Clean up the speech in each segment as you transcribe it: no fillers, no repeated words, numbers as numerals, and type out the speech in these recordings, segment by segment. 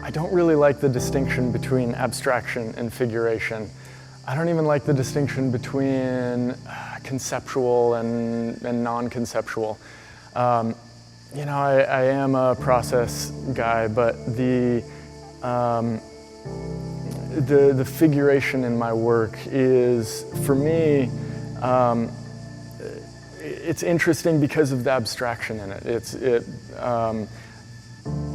I don't really like the distinction between abstraction and figuration. I don't even like the distinction between conceptual and non-conceptual. You know, I am a process guy, but the figuration in my work is, for me, it's interesting because of the abstraction in it.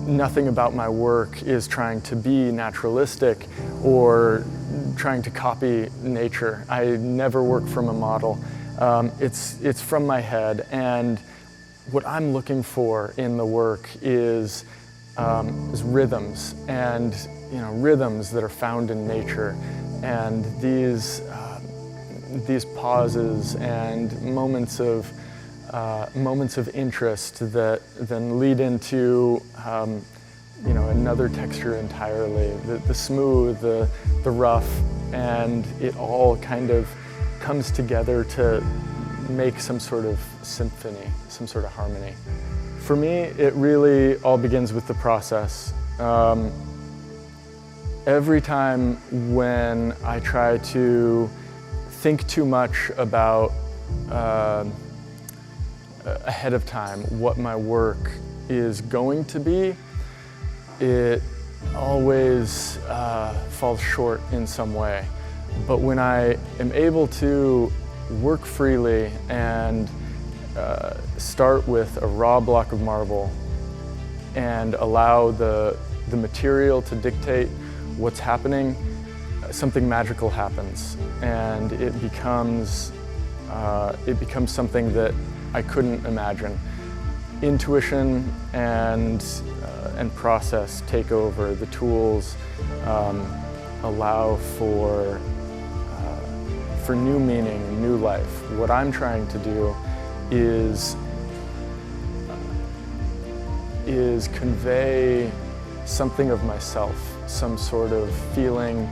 Nothing about my work is trying to be naturalistic or trying to copy nature. I never work from a model. It's from my head, and what I'm looking for in the work is rhythms, and rhythms that are found in nature, and these pauses and moments of interest that then lead into another texture entirely. The smooth, the rough, and it all kind of comes together to make some sort of symphony, some sort of harmony. For me, it really all begins with the process. Every time when I try to think too much about ahead of time what my work is going to be, it always falls short in some way. But when I am able to work freely and start with a raw block of marble and allow the material to dictate what's happening, something magical happens, and it becomes something that I couldn't imagine. Intuition and process take over. The tools allow for new meaning, new life. What I'm trying to do is convey something of myself, some sort of feeling,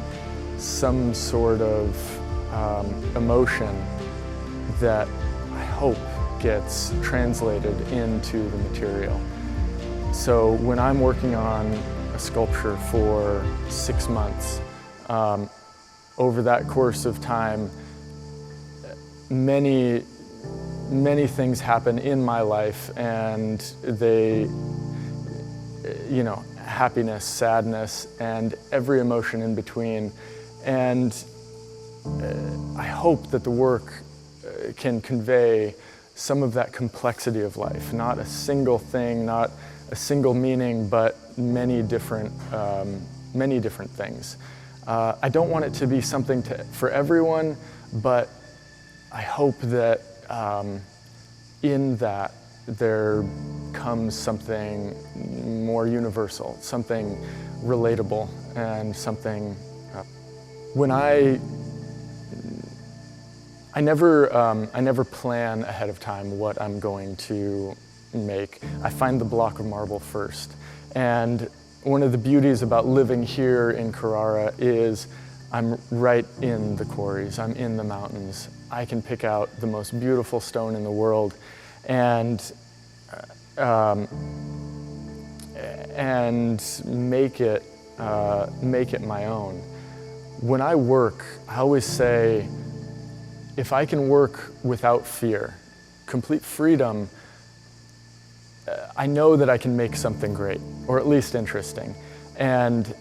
some sort of emotion that I hope gets translated into the material. So when I'm working on a sculpture for 6 months, over that course of time, many things happen in my life, and they, happiness, sadness, and every emotion in between. And I hope that the work can convey some of that complexity of life, not a single thing, not a single meaning, but many different things. I don't want it to be something for everyone, but I hope that in that there comes something more universal, something relatable, and something. When I never plan ahead of time what I'm going to make. I find the block of marble first. And one of the beauties about living here in Carrara is I'm right in the quarries, I'm in the mountains. I can pick out the most beautiful stone in the world and make it my own. When I work, I always say, if I can work without fear, complete freedom, I know that I can make something great, or at least interesting. And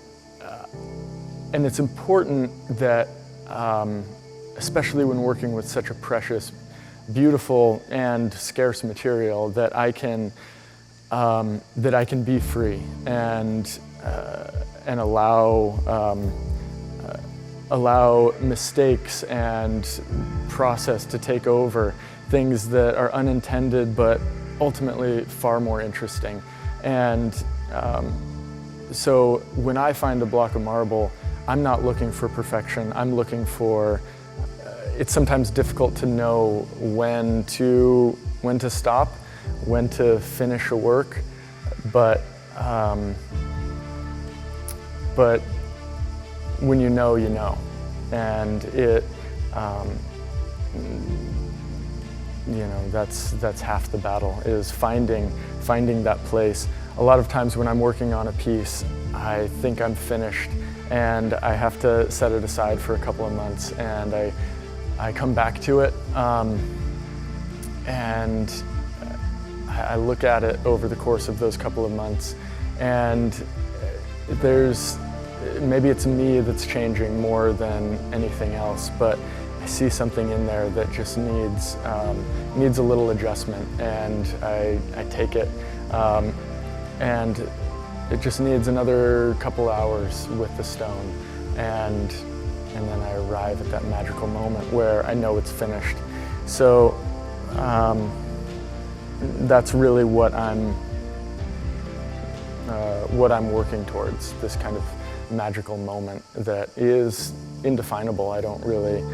it's important that, especially when working with such a precious, beautiful, and scarce material, that I can be free and allow mistakes and process to take over, things that are unintended but ultimately far more interesting. And so when I find a block of marble, I'm not looking for perfection. I'm looking for, it's sometimes difficult to know when to stop, when to finish a work, but when you know, you know. And it, that's half the battle, is finding that place. A lot of times when I'm working on a piece, I think I'm finished, and I have to set it aside for a couple of months, and I come back to it, and I look at it over the course of those couple of months, and maybe it's me that's changing more than anything else, but I see something in there that just needs a little adjustment, and I take it, and it just needs another couple hours with the stone, and then I arrive at that magical moment where I know it's finished. So that's really what I'm working towards, this kind of magical moment that is indefinable. I don't really